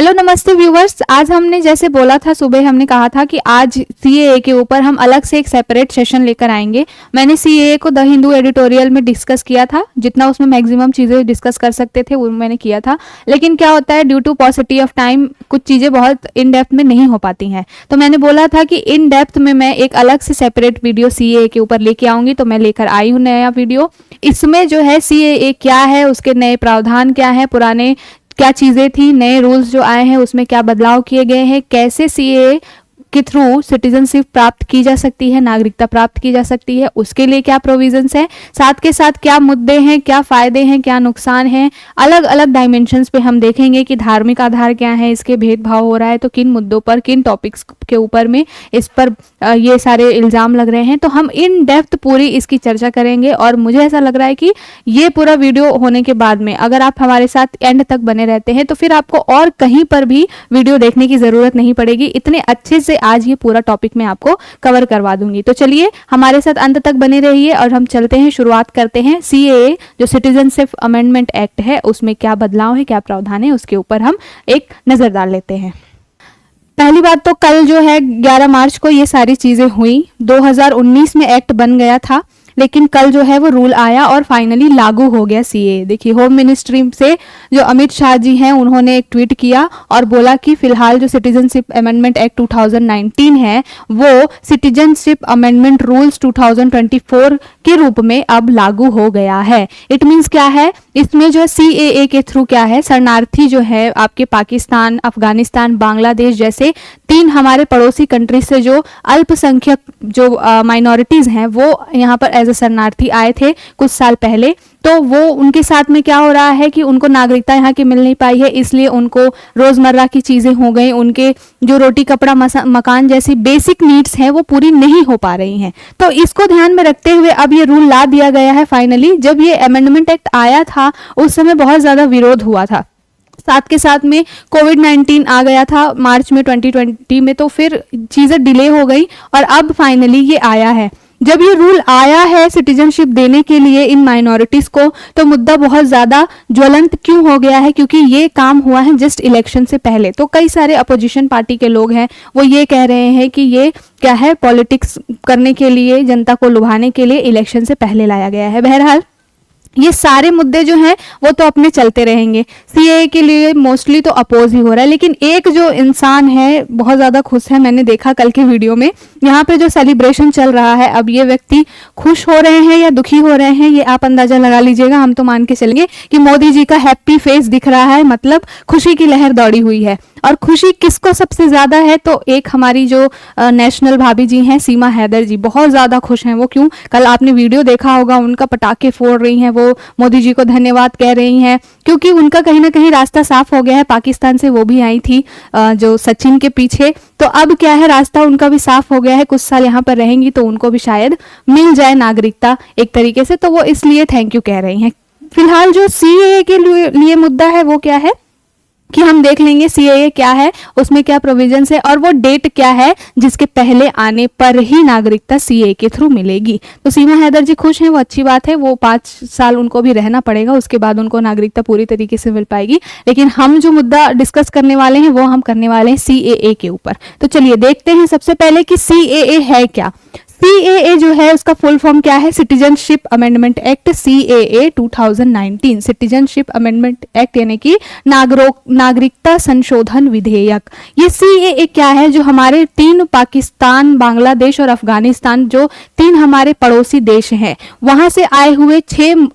Hello नमस्ते viewers. आज हमने जैसे बोला था, सुबह हमने कहा था कि आज सीएए के ऊपर हम अलग से एक सेपरेट सेशन लेकर आएंगे। मैंने सीएए को द हिंदू एडिटोरियल में डिस्कस किया था, जितना उसमें मैक्सिमम चीज़ें डिस्कस कर सकते थे वो मैंने किया था। लेकिन क्या होता है, due to paucity of time कुछ चीज़ें बहुत इन डेप्थ में नहीं हो पाती हैं। तो मैंने बोला था कि इन डेप्थ में मैं एक अलग से सेपरेट वीडियो सीएए के ऊपर लेके आऊँगी। तो मैं लेकर आई हूँ नया वीडियो। इसमें जो है सीएए क्या है, उसके नए प्रावधान क्या है, पुराने क्या चीज़ें थी, नए रूल्स जो आए हैं उसमें क्या बदलाव किए गए हैं, कैसे सीएए के थ्रू सिटीजनशिप प्राप्त की जा सकती है, नागरिकता प्राप्त की जा सकती है, उसके लिए क्या प्रोविजंस है, साथ के साथ क्या मुद्दे हैं, क्या फ़ायदे हैं, क्या नुकसान हैं। अलग अलग डायमेंशंस पे हम देखेंगे कि धार्मिक आधार क्या है, इसके भेदभाव हो रहा है तो किन मुद्दों पर, किन टॉपिक्स के ऊपर में इस पर ये सारे इल्ज़ाम लग रहे हैं। तो हम इन डेप्थ पूरी इसकी चर्चा करेंगे। और मुझे ऐसा लग रहा है कि ये पूरा वीडियो होने के बाद में अगर आप हमारे साथ एंड तक बने रहते हैं तो फिर आपको और कहीं पर भी वीडियो देखने की ज़रूरत नहीं पड़ेगी। इतने अच्छे से आज ये पूरा टॉपिक मैं आपको कवर करवा दूंगी। तो चलिए हमारे साथ अंत तक बने रहिए और हम चलते हैं, शुरुआत करते हैं। सीएए जो सिटीजनशिप अमेंडमेंट एक्ट है उसमें क्या बदलाव है, क्या प्रावधान है, उसके ऊपर हम एक नज़र डाल लेते हैं। पहली बात तो कल जो है 11 मार्च को ये सारी चीज़ें हुई। 2019 में एक्ट बन गया था, लेकिन कल जो है वो रूल आया और फाइनली लागू हो गया सीएए। देखिए, होम मिनिस्ट्री से जो अमित शाह जी हैं उन्होंने एक ट्वीट किया और बोला कि फिलहाल जो सिटीजनशिप अमेंडमेंट एक्ट 2019 है वो सिटीजनशिप अमेंडमेंट रूल्स 2024 के रूप में अब लागू हो गया है। इट मीन्स क्या है, इसमें जो सीएए के थ्रू क्या है, शरणार्थी जो है आपके पाकिस्तान, अफगानिस्तान, बांग्लादेश जैसे 3 हमारे पड़ोसी कंट्री से जो अल्पसंख्यक जो माइनॉरिटीज़ हैं वो यहाँ पर एज ए शरणार्थी आए थे कुछ साल पहले। तो वो उनके साथ में क्या हो रहा है कि उनको नागरिकता यहाँ की मिल नहीं पाई है, इसलिए उनको रोज़मर्रा की चीज़ें हो गई, उनके जो रोटी कपड़ा मकान जैसी बेसिक नीड्स हैं वो पूरी नहीं हो पा रही हैं। तो इसको ध्यान में रखते हुए अब ये रूल ला दिया गया है फाइनली। जब ये अमेंडमेंट एक्ट आया था उस समय बहुत ज़्यादा विरोध हुआ था, साथ के साथ में कोविड-19 आ गया था मार्च में 2020 में, तो फिर चीज़ें डिले हो गई और अब फाइनली ये आया है। जब ये रूल आया है सिटीजनशिप देने के लिए इन माइनॉरिटीज़ को, तो मुद्दा बहुत ज़्यादा ज्वलंत क्यों हो गया है, क्योंकि ये काम हुआ है जस्ट इलेक्शन से पहले। तो कई सारे अपोजिशन पार्टी के लोग हैं वो ये कह रहे हैं कि ये क्या है, पॉलिटिक्स करने के लिए, जनता को लुभाने के लिए इलेक्शन से पहले लाया गया है। बहरहाल ये सारे मुद्दे जो हैं वो तो अपने चलते रहेंगे। सीएए के लिए मोस्टली तो अपोज ही हो रहा है, लेकिन एक जो इंसान है बहुत ज़्यादा खुश है, मैंने देखा कल के वीडियो में, यहाँ पे जो सेलिब्रेशन चल रहा है। अब ये व्यक्ति खुश हो रहे हैं या दुखी हो रहे हैं ये आप अंदाज़ा लगा लीजिएगा। हम तो मान के चलेंगे कि मोदी जी का हैप्पी फेस दिख रहा है, मतलब खुशी की लहर दौड़ी हुई है। और खुशी किसको सबसे ज़्यादा है, तो एक हमारी जो नेशनल भाभी जी हैं सीमा हैदर जी, बहुत ज़्यादा खुश हैं वो। क्यों, कल आपने वीडियो देखा होगा, उनका पटाखे फोड़ रही हैं वो, मोदी जी को धन्यवाद कह रही हैं, क्योंकि उनका कहीं ना कहीं रास्ता साफ हो गया है। पाकिस्तान से वो भी आई थी जो सचिन के पीछे, तो अब क्या है, रास्ता उनका भी साफ हो गया है। कुछ साल यहाँ पर रहेंगी तो उनको भी शायद मिल जाए नागरिकता एक तरीके से, तो वो इसलिए थैंक यू कह रही हैं। फिलहाल जो सीएए के लिए मुद्दा है वो क्या है कि हम देख लेंगे सीएए क्या है, उसमें क्या प्रोविजंस है और वो डेट क्या है जिसके पहले आने पर ही नागरिकता सीएए के थ्रू मिलेगी। तो सीमा हैदर जी खुश हैं, वो अच्छी बात है। वो 5 साल उनको भी रहना पड़ेगा, उसके बाद उनको नागरिकता पूरी तरीके से मिल पाएगी। लेकिन हम जो मुद्दा डिस्कस करने वाले हैं वो हम करने वाले हैं सीएए के ऊपर। तो चलिए देखते हैं सबसे पहले कि सीएए है क्या। सीएए जो है उसका फुल फॉर्म क्या है, citizenship amendment act, CAA 2019, citizenship amendment act यानी कि नागरिकता संशोधन विधेयक। ये सीएए क्या है, जो हमारे 3 पाकिस्तान, बांग्लादेश और अफगानिस्तान जो 3 हमारे पड़ोसी देश हैं वहां से आए हुए 6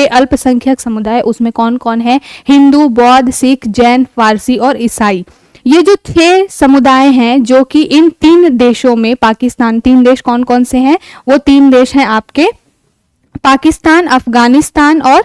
अल्पसंख्यक समुदाय, उसमें कौन कौन है, हिंदू, बौद्ध, सिख, जैन, फारसी और ईसाई। ये जो 6 समुदाय हैं जो कि इन 3 देशों में, पाकिस्तान, 3 देश कौन कौन से हैं, वो 3 देश हैं आपके पाकिस्तान, अफगानिस्तान और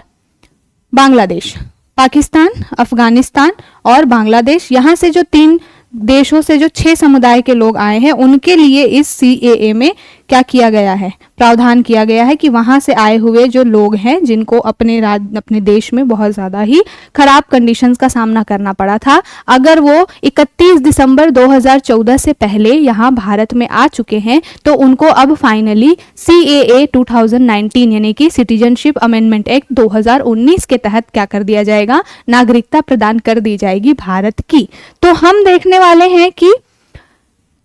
बांग्लादेश। पाकिस्तान, अफगानिस्तान और बांग्लादेश, यहाँ से जो 3 देशों से जो 6 समुदाय के लोग आए हैं उनके लिए इस सीएए में क्या किया गया है, प्रावधान किया गया है कि वहां से आए हुए जो लोग हैं जिनको अपने देश में बहुत ज्यादा ही खराब कंडीशंस का सामना करना पड़ा था, अगर वो 31 दिसंबर 2014 से पहले यहाँ भारत में आ चुके हैं तो उनको अब फाइनली CAA 2019 यानी कि सिटीजनशिप अमेंडमेंट एक्ट 2019 के तहत क्या कर दिया जाएगा, नागरिकता प्रदान कर दी जाएगी भारत की। तो हम देखने वाले हैं कि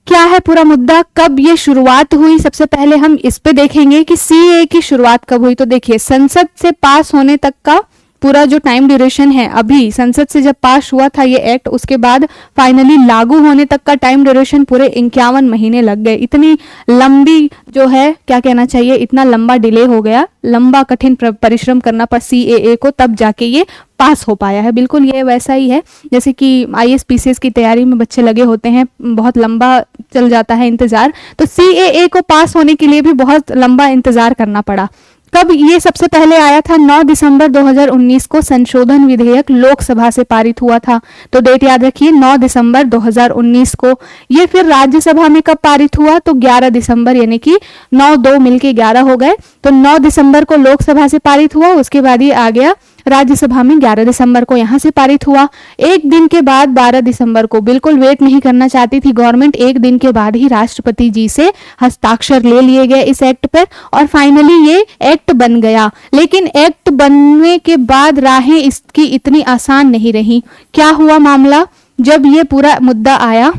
क्या है पूरा मुद्दा, कब ये शुरुआत हुई। सबसे पहले हम इस पे देखेंगे कि CAA की शुरुआत कब हुई। तो देखिए, संसद से पास होने तक का पूरा जो टाइम ड्यूरेशन है, अभी संसद से जब पास हुआ था ये एक्ट, उसके बाद फाइनली लागू होने तक का टाइम ड्यूरेशन पूरे 51 महीने लग गए। इतनी लंबी जो है, क्या कहना चाहिए, इतना लंबा डिले हो गया, लंबा कठिन परिश्रम करना पड़ा CAA को, तब जाके ये पास हो पाया है। बिल्कुल ये वैसा ही है जैसे कि IAS PCS की तैयारी में बच्चे लगे होते हैं, बहुत लंबा चल जाता है इंतजार, तो CAA को पास होने के लिए भी बहुत लंबा इंतजार करना पड़ा। कब ये सबसे पहले आया था, 9 दिसंबर 2019 को संशोधन विधेयक लोकसभा से पारित हुआ था। तो डेट याद रखिए, 9 दिसंबर 2019 को। ये फिर राज्यसभा में कब पारित हुआ, तो 11 दिसंबर, यानी कि 9-2 मिलके 11 हो गए। तो 9 दिसंबर को लोकसभा से पारित हुआ, उसके बाद ये आ गया राज्यसभा में, 11 दिसंबर को यहाँ से पारित हुआ। एक दिन के बाद 12 दिसंबर को, बिल्कुल वेट नहीं करना चाहती थी गवर्नमेंट, एक दिन के बाद ही राष्ट्रपति जी से हस्ताक्षर ले लिए गए इस एक्ट पर और फाइनली ये एक्ट बन गया। लेकिन एक्ट बनने के बाद राहें इसकी इतनी आसान नहीं रही। क्या हुआ मामला, जब ये पूरा मुद्दा आया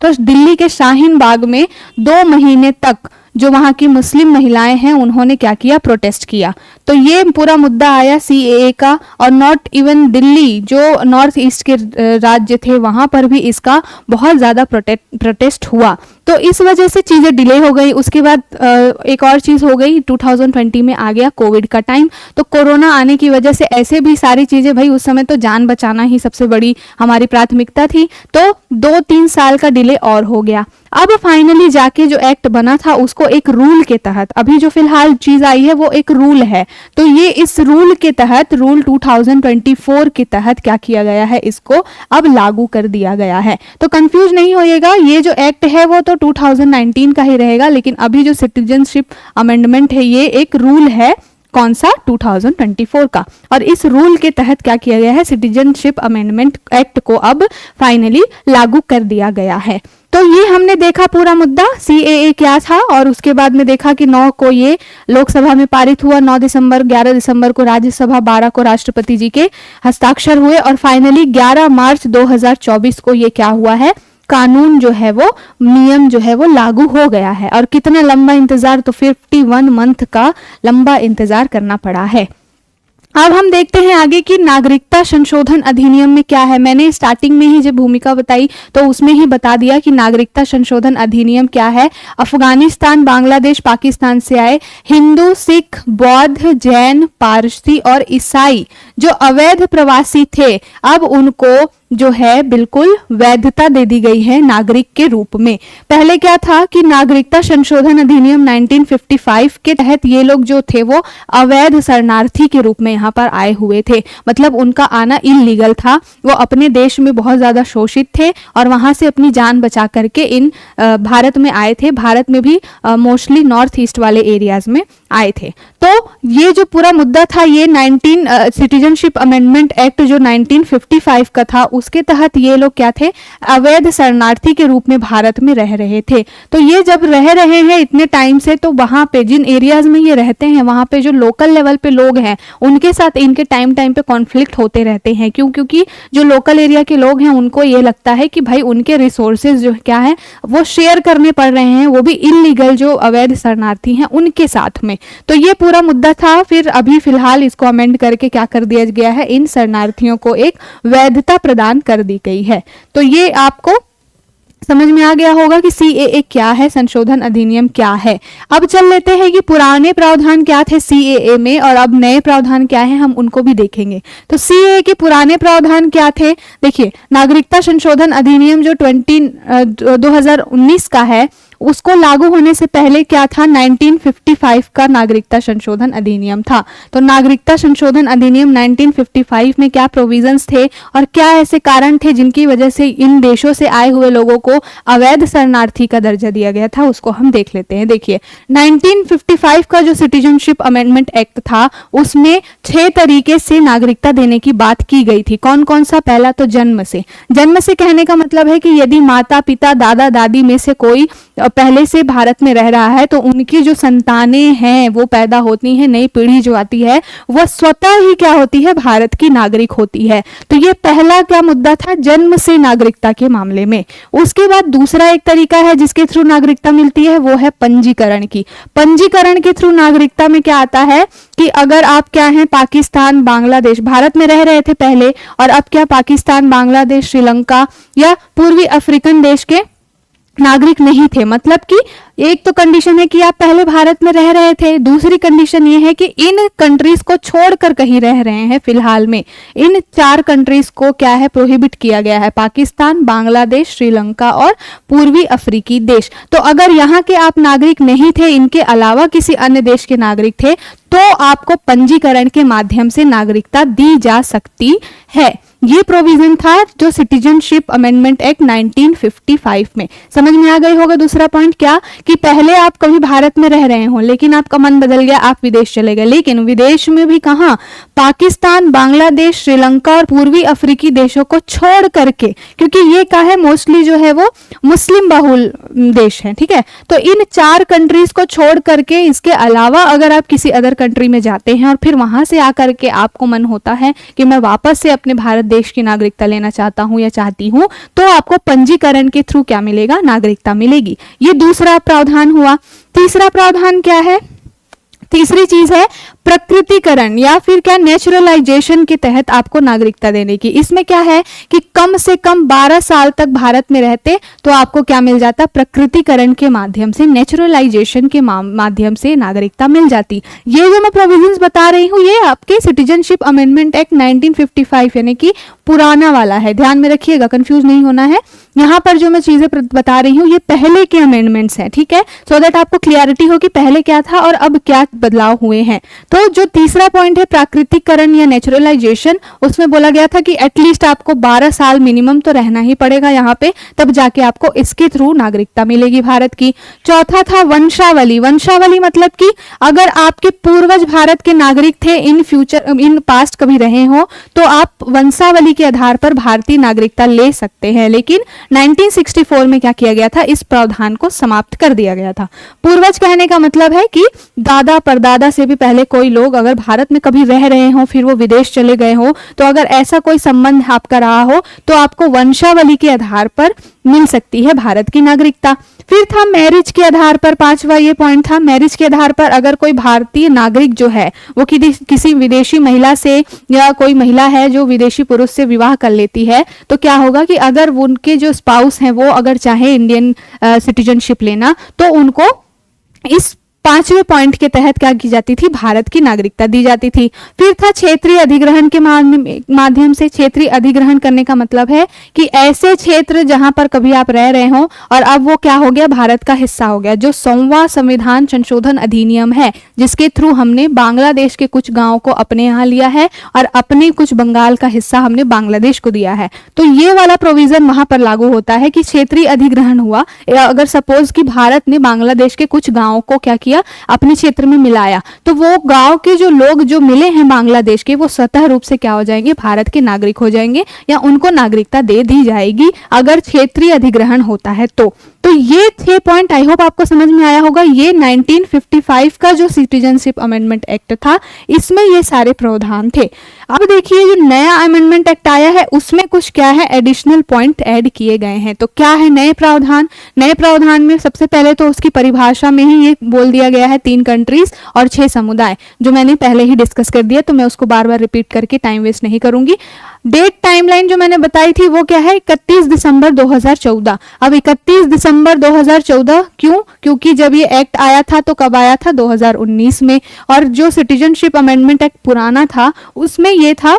तो दिल्ली के शाहीन बाग में 2 महीने तक जो वहां की मुस्लिम महिलाएं हैं उन्होंने क्या किया, प्रोटेस्ट किया। तो ये पूरा मुद्दा आया CAA का, और नॉट इवन दिल्ली, जो नॉर्थ ईस्ट के राज्य थे वहां पर भी इसका बहुत ज्यादा प्रोटेस्ट हुआ। तो इस वजह से चीजें डिले हो गई। उसके बाद एक और चीज हो गई, 2020 में आ गया कोविड का टाइम। तो कोरोना आने की वजह से ऐसे भी सारी चीजें, भाई उस समय तो जान बचाना ही सबसे बड़ी हमारी प्राथमिकता थी, तो 2-3 साल का डिले और हो गया। अब फाइनली जाके जो एक्ट बना था उसको एक रूल के तहत, अभी जो फिलहाल चीज आई है वो एक रूल है, तो ये इस रूल के तहत, रूल 2024 के तहत क्या किया गया है, इसको अब लागू कर दिया गया है। तो कंफ्यूज नहीं होइएगा, ये जो एक्ट है वो तो 2019 का ही रहेगा, लेकिन अभी जो सिटीजनशिप अमेंडमेंट है ये एक रूल है, कौन सा, 2024 का। और इस रूल के तहत क्या किया गया है, सिटीजनशिप अमेंडमेंट एक्ट को अब फाइनली लागू कर दिया गया है। तो ये हमने देखा पूरा मुद्दा, CAA क्या था, और उसके बाद में देखा कि 9 को ये लोकसभा में पारित हुआ, 9 दिसंबर, 11 दिसंबर को राज्यसभा, 12 को राष्ट्रपति जी के हस्ताक्षर हुए, और फाइनली 11 मार्च 2024 को ये क्या हुआ है, कानून जो है वो, नियम जो है वो लागू हो गया है। और कितना लंबा इंतजार, तो 51 मंथ का लंबा इंतजार करना पड़ा है। अब हम देखते हैं आगे कि नागरिकता संशोधन अधिनियम में क्या है। मैंने स्टार्टिंग में ही जब भूमिका बताई तो उसमें ही बता दिया कि नागरिकता संशोधन अधिनियम क्या है। अफगानिस्तान, बांग्लादेश, पाकिस्तान से आए हिंदू, सिख, बौद्ध, जैन, पारसी और ईसाई जो अवैध प्रवासी थे, अब उनको जो है बिल्कुल वैधता दे दी गई है नागरिक के रूप में। पहले क्या था कि नागरिकता संशोधन अधिनियम 1955 के तहत ये लोग जो थे वो अवैध शरणार्थी के रूप में यहाँ पर आए हुए थे, मतलब उनका आना इलीगल था। वो अपने देश में बहुत ज्यादा शोषित थे और वहां से अपनी जान बचा करके इन भारत में आए थे। भारत में भी मोस्टली नॉर्थ ईस्ट वाले एरियाज में आए थे। तो ये जो पूरा मुद्दा था ये सिटीजनशिप अमेंडमेंट एक्ट जो 1955 का था, उसके तहत ये लोग क्या थे, अवैध शरणार्थी के रूप में भारत में रह रहे थे। तो ये जब रह रहे हैं इतने टाइम से, तो वहां पे जिन एरियाज में ये रहते हैं वहां पे जो लोकल लेवल पे लोग हैं उनके साथ इनके टाइम पे कॉन्फ्लिक्ट होते रहते हैं। क्योंकि जो लोकल एरिया के लोग हैं उनको ये लगता है कि भाई उनके रिसोर्सेज जो क्या है वो शेयर करने पड़ रहे हैं, वो भी इलीगल जो अवैध शरणार्थी हैं उनके साथ में। तो ये पूरा मुद्दा था। फिर अभी फिलहाल इसको अमेंड करके क्या कर दिया गया है, इन शरणार्थियों को एक वैधता प्रदान कर दी गई है। तो ये आपको समझ में आ गया होगा कि CAA क्या है, संशोधन अधिनियम क्या है। अब चल लेते हैं कि पुराने प्रावधान क्या थे CAA में और अब नए प्रावधान क्या है, हम उनको भी देखेंगे। तो CAA के पुराने प्रावधान क्या थे, देखिए नागरिकता संशोधन अधिनियम जो 2019 का है उसको लागू होने से पहले क्या था, 1955 का नागरिकता संशोधन अधिनियम था। तो नागरिकता संशोधन अधिनियम 1955 में क्या प्रोविजंस थे और क्या ऐसे कारण थे जिनकी वजह से इन देशों से आए हुए लोगों को अवैध शरणार्थी का दर्जा दिया गया था, उसको हम देख लेते हैं। देखिए 1955 का जो सिटीजनशिप अमेंडमेंट एक्ट था उसमें 6 तरीके से नागरिकता देने की बात की गई थी। कौन कौन सा? पहला तो जन्म से। जन्म से कहने का मतलब है कि यदि माता पिता दादा दादी में से कोई पहले से भारत में रह रहा है तो उनकी जो संतानें हैं वो पैदा होती हैं, नई पीढ़ी जो आती है वह स्वतः ही क्या होती है, भारत की नागरिक होती है। तो ये पहला क्या मुद्दा था, जन्म से नागरिकता के मामले में। उसके बाद दूसरा एक तरीका है जिसके थ्रू नागरिकता मिलती है, वो है पंजीकरण की। पंजीकरण के थ्रू नागरिकता में क्या आता है कि अगर आप क्या हैं, पाकिस्तान बांग्लादेश, भारत में रह रहे थे पहले और अब क्या पाकिस्तान बांग्लादेश श्रीलंका या पूर्वी अफ्रीकन देश के नागरिक नहीं थे, मतलब कि एक तो कंडीशन है कि आप पहले भारत में रह रहे थे, दूसरी कंडीशन ये है कि इन कंट्रीज को छोड़कर कहीं रह रहे हैं। फिलहाल में इन 4 कंट्रीज को क्या है, प्रोहिबिट किया गया है, पाकिस्तान बांग्लादेश श्रीलंका और पूर्वी अफ्रीकी देश। तो अगर यहाँ के आप नागरिक नहीं थे, इनके अलावा किसी अन्य देश के नागरिक थे, तो आपको पंजीकरण के माध्यम से नागरिकता दी जा सकती है। ये प्रोविजन था जो सिटीजनशिप अमेंडमेंट एक्ट 1955 में। समझ में आ गई होगा दूसरा पॉइंट क्या, कि पहले आप कभी भारत में रह रहे हो लेकिन आपका मन बदल गया, आप विदेश चले गए, लेकिन विदेश में भी कहां, पाकिस्तान बांग्लादेश श्रीलंका और पूर्वी अफ्रीकी देशों को छोड़ करके, क्योंकि ये क्या है, मोस्टली जो है वो मुस्लिम बहुल देश है, ठीक है। तो इन 4 कंट्रीज को छोड़ करके इसके अलावा अगर आप किसी अदर कंट्री में जाते हैं और फिर वहां से आकर के आपको मन होता है कि मैं वापस से अपने भारत देश की नागरिकता लेना चाहता हूं या चाहती हूं, तो आपको पंजीकरण के थ्रू क्या मिलेगा, नागरिकता मिलेगी। ये दूसरा प्रावधान हुआ। तीसरा प्रावधान क्या है, तीसरी चीज है प्रकृतिकरण या फिर क्या, नेचुरलाइजेशन के तहत आपको नागरिकता देने की। इसमें क्या है कि कम से कम 12 साल तक भारत में रहते तो आपको क्या मिल जाता, प्रकृतिकरण के माध्यम से, नेचुरलाइजेशन के माध्यम से नागरिकता मिल जाती। ये जो मैं प्रोविजंस बता रही हूँ ये आपके सिटीजनशिप अमेंडमेंट एक्ट 1955 यानी कि पुराना वाला है, ध्यान में रखिएगा, कंफ्यूज नहीं होना है। यहाँ पर जो मैं चीजें बता रही हूँ ये पहले के अमेंडमेंट्स हैं, ठीक है, सो दैट आपको क्लियरिटी हो कि पहले क्या था और अब क्या बदलाव हुए हैं। तो जो तीसरा पॉइंट है प्राकृतिकरण या नेचुरलाइजेशन, उसमें बोला गया था कि एटलीस्ट आपको 12 साल मिनिमम तो रहना ही पड़ेगा यहाँ पे, तब जाके आपको इसके थ्रू नागरिकता मिलेगी भारत की। चौथा था वंशावली। वंशावली मतलब कि अगर आपके पूर्वज भारत के नागरिक थे, इन फ्यूचर इन पास्ट कभी रहे हो, तो आप वंशावली के आधार पर भारतीय नागरिकता ले सकते हैं। लेकिन 1964 में क्या किया गया था, इस प्रावधान को समाप्त कर दिया गया था। पूर्वज कहने का मतलब है कि दादा परदादा से भी पहले कोई लोग अगर भारत में कभी रह रहे हो, फिर वो विदेश चले गए हो, तो अगर ऐसा कोई संबंध आपका रहा हो तो आपको वंशावली के आधार पर मिल सकती है भारत की नागरिकता। फिर था मैरिज के आधार पर, 5वां ये पॉइंट था, मैरिज के आधार पर अगर कोई भारतीय नागरिक जो है वो किसी विदेशी महिला से, या कोई महिला है जो विदेशी पुरुष से विवाह कर लेती है, तो क्या होगा कि अगर उनके जो स्पाउस हैं वो अगर चाहे इंडियन सिटीजनशिप लेना, तो उनको इस 5वें पॉइंट के तहत क्या की जाती थी, भारत की नागरिकता दी जाती थी। फिर था क्षेत्रीय अधिग्रहण के माध्यम से। क्षेत्रीय अधिग्रहण करने का मतलब है कि ऐसे क्षेत्र जहां पर कभी आप रह रहे हो और अब वो क्या हो गया, भारत का हिस्सा हो गया। जो 100वां संविधान संशोधन अधिनियम है, जिसके थ्रू हमने बांग्लादेश के कुछ गांवों को अपने यहाँ लिया है और अपने कुछ बंगाल का हिस्सा हमने बांग्लादेश को दिया है, तो ये वाला प्रोविजन वहां पर लागू होता है कि क्षेत्रीय अधिग्रहण हुआ। अगर सपोज कि भारत ने बांग्लादेश के कुछ गांवों को क्या किया, अपने क्षेत्र में मिलाया, तो वो गांव के जो लोग जो मिले हैं बांग्लादेश के, वो स्वतः रूप से क्या हो जाएंगे, भारत के नागरिक हो जाएंगे, या उनको नागरिकता दे दी जाएगी अगर क्षेत्रीय अधिग्रहण होता है तो ये 6 पॉइंट आई होप आपको समझ में आया होगा। ये 1955 का जो सिटीजनशिप अमेंडमेंट एक्ट था, इसमें ये सारे प्रावधान थे। अब देखिए जो नया अमेंडमेंट एक्ट आया है उसमें कुछ क्या है, एडिशनल पॉइंट ऐड किए गए हैं। तो क्या है नए प्रावधान, नए प्रावधान में सबसे पहले तो उसकी परिभाषा में ही ये बोल दिया गया है 3 कंट्रीज और 6 समुदाय, जो मैंने पहले ही डिस्कस कर दिया, तो मैं उसको बार बार रिपीट करके टाइम वेस्ट नहीं करूंगी। डेट टाइमलाइन जो मैंने बताई थी वो क्या है, 31 दिसंबर 2014। अब 31 दिसंबर 2014 क्यों, क्योंकि जब ये एक्ट आया था तो कब आया था, 2019 में, और जो सिटीजनशिप अमेंडमेंट एक्ट पुराना था उसमें ये था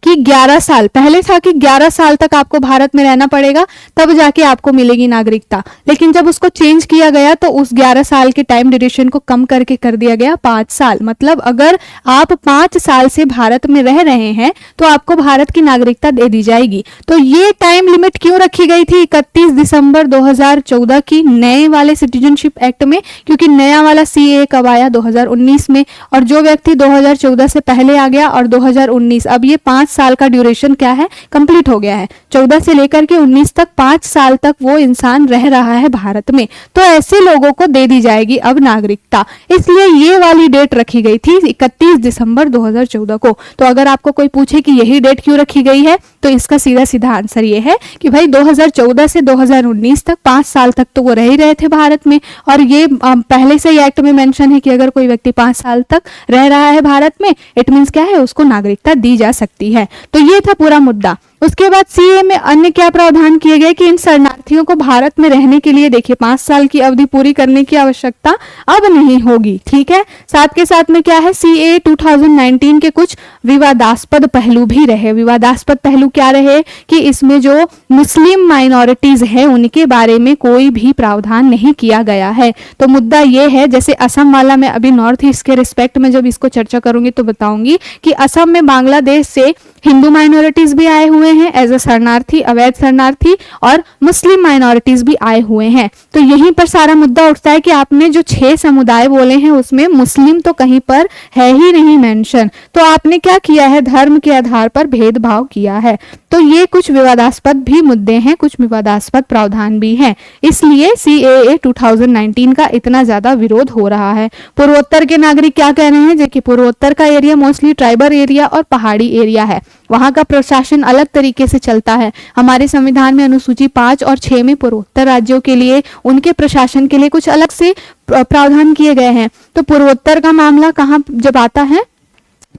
कि 11 साल पहले था कि 11 साल तक आपको भारत में रहना पड़ेगा तब जाके आपको मिलेगी नागरिकता, लेकिन जब उसको चेंज किया गया तो उस 11 साल के टाइम ड्यूरेशन को कम करके कर दिया गया 5 साल। मतलब अगर आप 5 साल से भारत में रह रहे हैं तो आपको भारत की नागरिकता दे दी जाएगी। तो ये टाइम लिमिट क्यों रखी गई थी 31 दिसंबर 2014 की नए वाले सिटीजनशिप एक्ट में? क्योंकि नया वाला सीएए कब आया 2019 में, और जो व्यक्ति 2014 से पहले आ गया और 2019, अब ये 5 साल का ड्यूरेशन क्या है, कंप्लीट हो गया है। 14 से लेकर के 19 तक 5 साल तक वो इंसान रह रहा है भारत में, तो ऐसे लोगों को दे दी जाएगी अब नागरिकता। इसलिए ये वाली डेट रखी गई थी 31 दिसंबर 2014 को। तो अगर आपको कोई पूछे कि यही डेट क्यों रखी गई है, तो इसका सीधा सीधा आंसर ये है कि भाई 2014 से 2019 तक 5 साल तक तो वो रह ही रहे थे भारत में, और ये पहले से ही एक्ट में मेंशन है कि अगर कोई व्यक्ति 5 साल तक रह रहा है भारत में, इट मींस क्या है, उसको नागरिकता दी जा सकती है। तो ये था पूरा मुद्दा। उसके बाद सीए में अन्य क्या प्रावधान किए गए कि इन शरणार्थियों को भारत में रहने के लिए देखिए 5 साल की अवधि पूरी करने की आवश्यकता अब नहीं होगी। ठीक है, साथ के साथ में क्या है, सीए 2019 के कुछ विवादास्पद पहलू भी रहे। विवादास्पद पहलू क्या रहे कि इसमें जो मुस्लिम माइनॉरिटीज है उनके बारे में कोई भी प्रावधान नहीं किया गया है। तो मुद्दा ये है, जैसे असम वाला, मैं अभी नॉर्थ ईस्ट के रिस्पेक्ट में जब इसको चर्चा करूंगी तो बताऊंगी कि असम में बांग्लादेश से हिंदू माइनॉरिटीज भी आए हुए हैं एज अ शरणार्थी, अवैध शरणार्थी, और मुस्लिम माइनॉरिटीज भी आए हुए हैं। तो यहीं पर सारा मुद्दा उठता है कि आपने जो 6 समुदाय बोले हैं उसमें मुस्लिम तो कहीं पर है ही नहीं मेंशन, तो आपने क्या किया है, धर्म के आधार पर भेदभाव किया है। तो ये कुछ विवादास्पद भी मुद्दे हैं, कुछ विवादास्पद प्रावधान भी हैं, इसलिए सीएए 2019 का इतना ज्यादा विरोध हो रहा है। पूर्वोत्तर के नागरिक क्या कह रहे हैं, जबकि पूर्वोत्तर का एरिया मोस्टली ट्राइबल एरिया और पहाड़ी एरिया है, वहां का प्रशासन अलग तरीके से चलता है। हमारे संविधान में अनुसूची 5 और 6 में पूर्वोत्तर राज्यों के लिए उनके प्रशासन के लिए कुछ अलग से प्रावधान किए गए हैं। तो पूर्वोत्तर का मामला कहाँ जब आता है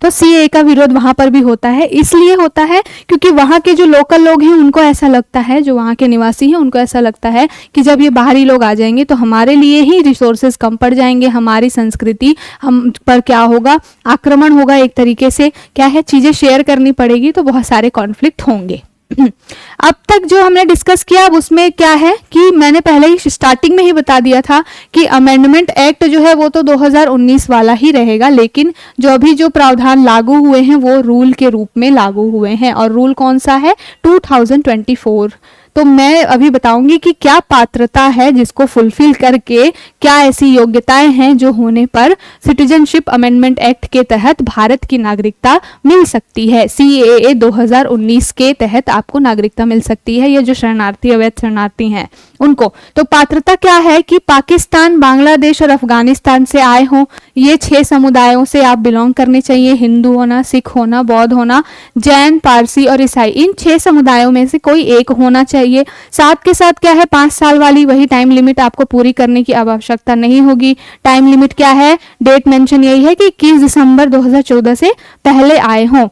तो सीए का विरोध वहां पर भी होता है। इसलिए होता है क्योंकि वहां के जो लोकल लोग हैं उनको ऐसा लगता है, जो वहां के निवासी हैं उनको ऐसा लगता है कि जब ये बाहरी लोग आ जाएंगे तो हमारे लिए ही रिसोर्सेज कम पड़ जाएंगे, हमारी संस्कृति हम पर क्या होगा, आक्रमण होगा, एक तरीके से क्या है, चीजें शेयर करनी पड़ेगी, तो बहुत सारे कॉन्फ्लिक्ट होंगे। अब तक जो हमने डिस्कस किया अब उसमें क्या है कि मैंने पहले ही स्टार्टिंग में ही बता दिया था कि अमेंडमेंट एक्ट जो है वो तो 2019 वाला ही रहेगा, लेकिन जो अभी जो प्रावधान लागू हुए हैं वो रूल के रूप में लागू हुए हैं, और रूल कौन सा है, 2024। तो मैं अभी बताऊंगी कि क्या पात्रता है जिसको फुलफिल करके क्या ऐसी योग्यताएं हैं जो होने पर सिटीजनशिप अमेंडमेंट एक्ट के तहत भारत की नागरिकता मिल सकती है। सीएए 2019 के तहत आपको नागरिकता मिल सकती है, ये जो शरणार्थी, अवैध शरणार्थी हैं उनको। तो पात्रता क्या है कि पाकिस्तान, बांग्लादेश और अफगानिस्तान से आए हों, ये 6 समुदायों से आप बिलोंग करने चाहिए, हिंदू होना, सिख होना, बौद्ध होना, जैन, पारसी और ईसाई, इन 6 समुदायों में से कोई एक होना चाहिए। साथ के साथ क्या है, 5 साल वाली वही टाइम लिमिट आपको पूरी करने की आवश्यकता नहीं होगी। टाइम लिमिट क्या है, डेट मेंशन यही है कि 21 दिसंबर 2014 से पहले आए हों।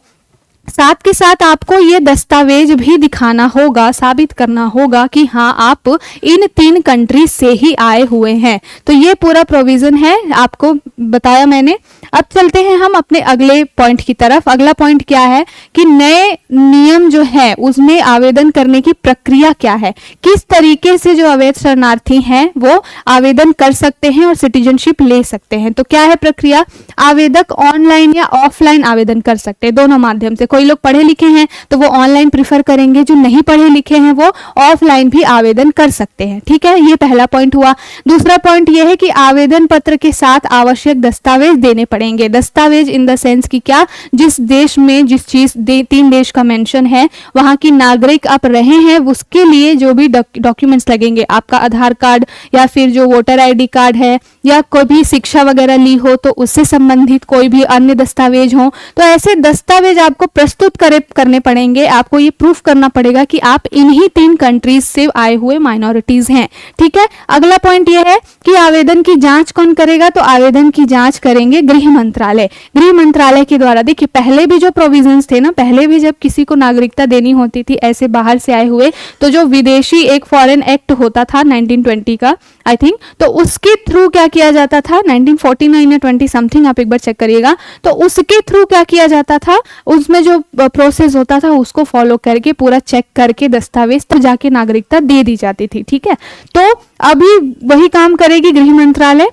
साथ के साथ आपको ये दस्तावेज भी दिखाना होगा, साबित करना होगा कि हाँ आप इन 3 कंट्रीज से ही आए हुए हैं। तो ये पूरा प्रोविजन है, आपको बताया मैंने। अब चलते हैं हम अपने अगले पॉइंट की तरफ। अगला पॉइंट क्या है कि नए नियम जो है उसमें आवेदन करने की प्रक्रिया क्या है, किस तरीके से जो अवैध शरणार्थी हैं वो आवेदन कर सकते हैं और सिटीजनशिप ले सकते हैं। तो क्या है प्रक्रिया, आवेदक ऑनलाइन या ऑफलाइन आवेदन कर सकते हैं, दोनों माध्यम से। कोई लोग पढ़े लिखे हैं तो वो ऑनलाइन प्रीफर करेंगे, जो नहीं पढ़े लिखे हैं वो ऑफलाइन भी आवेदन कर सकते हैं। ठीक है, ये पहला पॉइंट हुआ। दूसरा पॉइंट ये है कि आवेदन पत्र के साथ आवश्यक दस्तावेज देने पड़ेंगे। दस्तावेज इन द सेंस कि क्या, जिस देश में जिस चीज 3 देश का मेंशन है, वहां की नागरिक आप रहे हैं, उसके लिए जो भी डॉक्यूमेंट्स लगेंगे, आपका आधार कार्ड या फिर जो वोटर आईडी कार्ड है, या कोई भी शिक्षा वगैरह ली हो तो उससे संबंधित कोई भी अन्य दस्तावेज हो, तो ऐसे दस्तावेज आपको प्रस्तुत करने पड़ेंगे। आपको ये प्रूफ करना पड़ेगा कि आप इन्हीं 3 कंट्रीज से आए हुए माइनॉरिटीज हैं। ठीक है, अगला पॉइंट ये है कि आवेदन की जांच कौन करेगा, तो आवेदन की जांच करेंगे गृह मंत्रालय। गृह मंत्रालय के द्वारा, देखिए पहले भी जो प्रोविजंस थे ना, पहले भी जब किसी को नागरिकता देनी होती थी ऐसे बाहर से आए हुए, तो जो विदेशी एक फॉरेन एक्ट होता था 1920 का, आई थिंक। तो उसके थ्रू क्या किया जाता था 1949 या 20 समथिंग, आप एक बार चेक करिएगा। तो उसके थ्रू क्या किया जाता था, उसमें जो प्रोसेस होता था उसको फॉलो करके पूरा चेक करके दस्तावेज तब जाके नागरिकता दे दी जाती थी। ठीक है, तो अभी वही काम करेगी गृह मंत्रालय,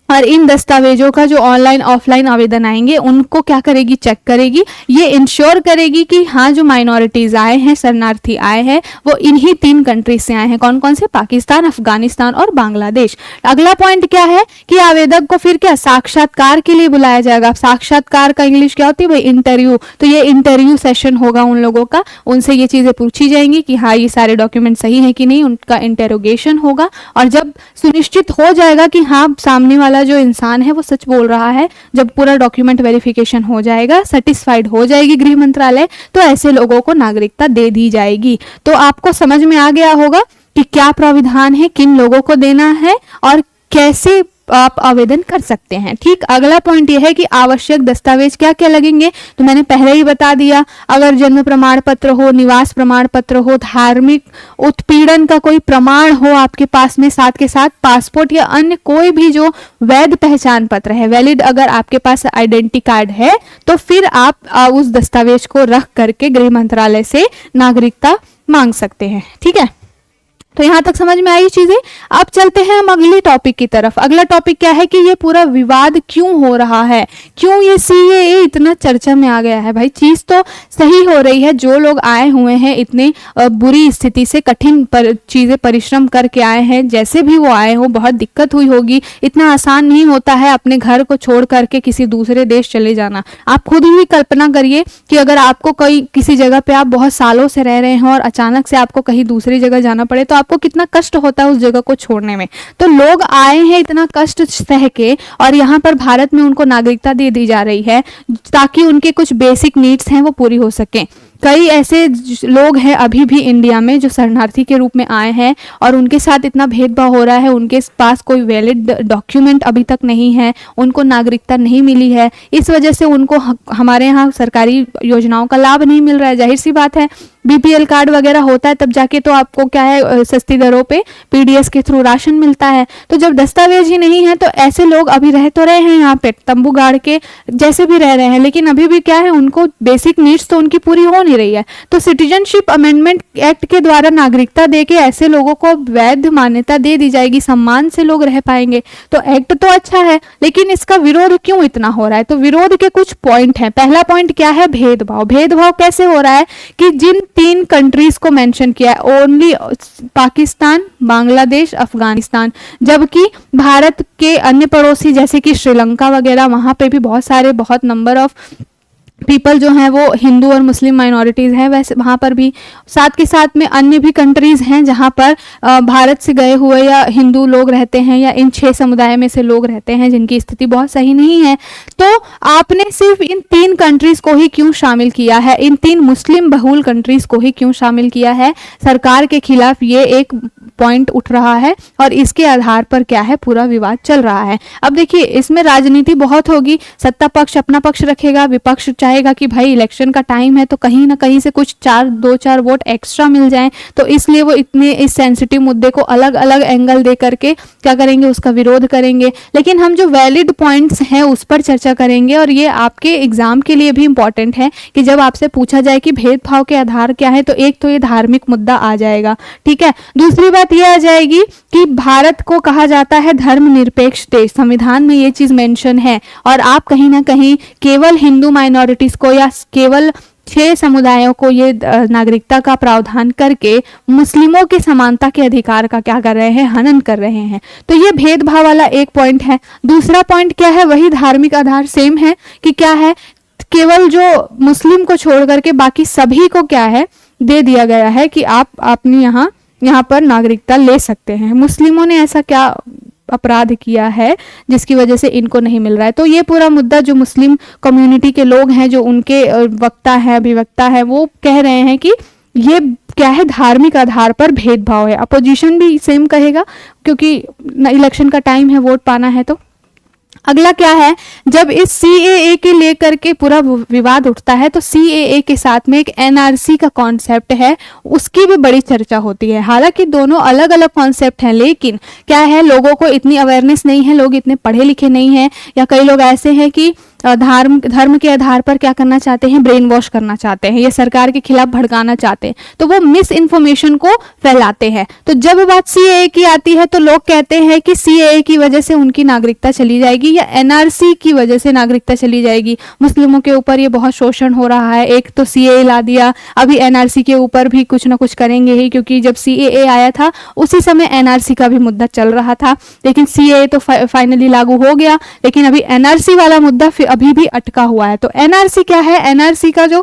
और इन दस्तावेजों का जो ऑनलाइन ऑफलाइन आवेदन आएंगे उनको क्या करेगी, चेक करेगी। ये इंश्योर करेगी कि हाँ जो माइनॉरिटीज आए हैं, शरणार्थी आए हैं, वो इन्हीं 3 कंट्रीज से आए हैं। कौन कौन से? पाकिस्तान, अफगानिस्तान और बांग्लादेश। अगला पॉइंट क्या है कि आवेदक को फिर क्या साक्षात्कार के लिए बुलाया जाएगा। साक्षात्कार का इंग्लिश क्या होती है भाई? इंटरव्यू। तो ये इंटरव्यू सेशन होगा उन लोगों का, उनसे ये चीजें पूछी जाएंगी कि हाँ ये सारे डॉक्यूमेंट सही है कि नहीं, उनका इंटेरोगेशन होगा। और जब सुनिश्चित हो जाएगा कि हाँ सामने वाला जो इंसान है वो सच बोल रहा है, जब पूरा डॉक्यूमेंट वेरिफिकेशन हो जाएगा, सेटिस्फाइड हो जाएगी गृह मंत्रालय, तो ऐसे लोगों को नागरिकता दे दी जाएगी। तो आपको समझ में आ गया होगा कि क्या प्राविधान है, किन लोगों को देना है और कैसे आप आवेदन कर सकते हैं। ठीक, अगला पॉइंट यह है कि आवश्यक दस्तावेज क्या क्या लगेंगे, तो मैंने पहले ही बता दिया। अगर जन्म प्रमाण पत्र हो, निवास प्रमाण पत्र हो, धार्मिक उत्पीड़न का कोई प्रमाण हो आपके पास में, साथ के साथ पासपोर्ट या अन्य कोई भी जो वैध पहचान पत्र है, वैलिड अगर आपके पास आइडेंटिटी कार्ड है, तो फिर आप उस दस्तावेज को रख करके गृह मंत्रालय से नागरिकता मांग सकते हैं। ठीक है, तो यहां तक समझ में आई चीजें। अब चलते हैं हम अगली टॉपिक की तरफ। अगला टॉपिक क्या है कि ये पूरा विवाद क्यों हो रहा है, क्यों ये सीएए इतना चर्चा में आ गया है। भाई चीज तो सही हो रही है, जो लोग आए हुए हैं इतने बुरी स्थिति से, कठिन चीजें परिश्रम करके आए हैं, जैसे भी वो आए हो, बहुत दिक्कत हुई होगी। इतना आसान नहीं होता है अपने घर को छोड़ करके किसी दूसरे देश चले जाना। आप खुद ही कल्पना करिए कि अगर आपको कोई किसी जगह पे आप बहुत सालों से रह रहे हो और अचानक से आपको कहीं दूसरी जगह जाना पड़े, तो आपको कितना कष्ट होता है उस जगह को छोड़ने में। तो लोग आए हैं इतना कष्ट सह के, और यहाँ पर भारत में उनको नागरिकता दे दी जा रही है ताकि उनके कुछ बेसिक नीड्स हैं वो पूरी हो सके। कई ऐसे लोग हैं अभी भी इंडिया में जो शरणार्थी के रूप में आए हैं और उनके साथ इतना भेदभाव हो रहा है, उनके पास कोई वैलिड डॉक्यूमेंट अभी तक नहीं है, उनको नागरिकता नहीं मिली है, इस वजह से उनको हमारे यहाँ सरकारी योजनाओं का लाभ नहीं मिल रहा है। जाहिर सी बात है, बीपीएल कार्ड वगैरह होता है तब जाके तो आपको क्या है सस्ती दरों पे पीडीएस के थ्रू राशन मिलता है। तो जब दस्तावेज ही नहीं है तो ऐसे लोग अभी रह तो रहे हैं यहाँ पे तंबू गाड़ के जैसे भी रह रहे हैं, लेकिन अभी भी क्या है उनको बेसिक नीड्स तो उनकी पूरी हो नहीं रही है। तो सिटीजनशिप अमेंडमेंट एक्ट के द्वारा नागरिकता देके ऐसे लोगों को वैध मान्यता दे दी जाएगी, सम्मान से लोग रह पाएंगे। तो एक्ट तो अच्छा है, लेकिन इसका विरोध क्यों इतना हो रहा है? तो विरोध के कुछ पॉइंट हैं। पहला पॉइंट क्या है? भेदभाव। भेदभाव कैसे हो रहा है कि जिन 3 कंट्रीज को मेंशन किया है, ओनली पाकिस्तान, बांग्लादेश, अफगानिस्तान, जबकि भारत के अन्य पड़ोसी जैसे कि श्रीलंका वगैरह, वहां पे भी बहुत नंबर ऑफ पीपल जो हैं वो हिंदू और मुस्लिम माइनॉरिटीज़ हैं, वैसे वहाँ पर भी साथ के साथ में अन्य भी कंट्रीज़ हैं जहाँ पर भारत से गए हुए या हिंदू लोग रहते हैं या इन 6 समुदाय में से लोग रहते हैं जिनकी स्थिति बहुत सही नहीं है। तो आपने सिर्फ इन 3 कंट्रीज़ को ही क्यों शामिल किया है, इन 3 मुस्लिम बहुल कंट्रीज़ को ही क्यों शामिल किया है? सरकार के खिलाफ ये एक पॉइंट उठ रहा है और इसके आधार पर क्या है पूरा विवाद चल रहा है। अब देखिए इसमें राजनीति बहुत होगी, सत्ता पक्ष अपना पक्ष रखेगा, विपक्ष चाहेगा कि भाई इलेक्शन का टाइम है तो कहीं ना कहीं से कुछ 2-4 वोट एक्स्ट्रा मिल जाएं, तो इसलिए वो इतने इस सेंसिटिव मुद्दे को अलग अलग एंगल दे करके क्या करेंगे, उसका विरोध करेंगे। लेकिन हम जो वैलिड पॉइंट्स हैं उस पर चर्चा करेंगे और ये आपके एग्जाम के लिए भी इंपॉर्टेंट है कि जब आपसे पूछा जाए कि भेदभाव के आधार क्या है, तो एक तो ये धार्मिक मुद्दा आ जाएगा, ठीक है। दूसरी बात ये आ जाएगी कि भारत को कहा जाता है धर्मनिरपेक्ष देश, संविधान में ये चीज मेंशन है, और आप कहीं ना कहीं केवल हिंदू माइनॉरिटीज को या केवल 6 समुदायों को ये नागरिकता का प्रावधान करके मुस्लिमों की समानता के अधिकार का क्या कर रहे हैं, हनन कर रहे हैं। तो ये भेदभाव वाला एक पॉइंट है। दूसरा पॉइंट क्या है, वही धार्मिक आधार सेम है कि क्या है, केवल जो मुस्लिम को छोड़ करके बाकी सभी को क्या है दे दिया गया है कि आप अपनी यहाँ पर नागरिकता ले सकते हैं। मुस्लिमों ने ऐसा क्या अपराध किया है जिसकी वजह से इनको नहीं मिल रहा है? तो ये पूरा मुद्दा जो मुस्लिम कम्युनिटी के लोग हैं, जो उनके वक्ता है, अभिवक्ता है, वो कह रहे हैं कि ये क्या है, धार्मिक आधार पर भेदभाव है। अपोजिशन भी सेम कहेगा क्योंकि इलेक्शन का टाइम है, वोट पाना है। तो अगला क्या है, जब इस सीएए के लेकर के पूरा विवाद उठता है तो सीएए के साथ में एक एनआरसी का कॉन्सेप्ट है, उसकी भी बड़ी चर्चा होती है। हालांकि दोनों अलग अलग कॉन्सेप्ट हैं, लेकिन क्या है, लोगों को इतनी अवेयरनेस नहीं है, लोग इतने पढ़े लिखे नहीं हैं, या कई लोग ऐसे हैं कि धर्म के आधार पर क्या करना चाहते हैं, ब्रेन वॉश करना चाहते हैं, ये सरकार के खिलाफ भड़काना चाहते हैं, तो वो मिस इन्फॉर्मेशन को फैलाते हैं। तो जब बात सीएए की आती है तो लोग कहते हैं कि सीएए की वजह से उनकी नागरिकता चली जाएगी या एनआरसी की वजह से नागरिकता चली जाएगी, मुस्लिमों के ऊपर ये बहुत शोषण हो रहा है, एक तो सीएए ला दिया, अभी एनआरसी के ऊपर भी कुछ ना कुछ करेंगे ही, क्योंकि जब सीएए आया था उसी समय एनआरसी का भी मुद्दा चल रहा था, लेकिन सीएए तो फाइनली लागू हो गया, लेकिन अभी एनआरसी वाला मुद्दा अभी भी अटका हुआ है। तो एनआरसी क्या है, एनआरसी का जो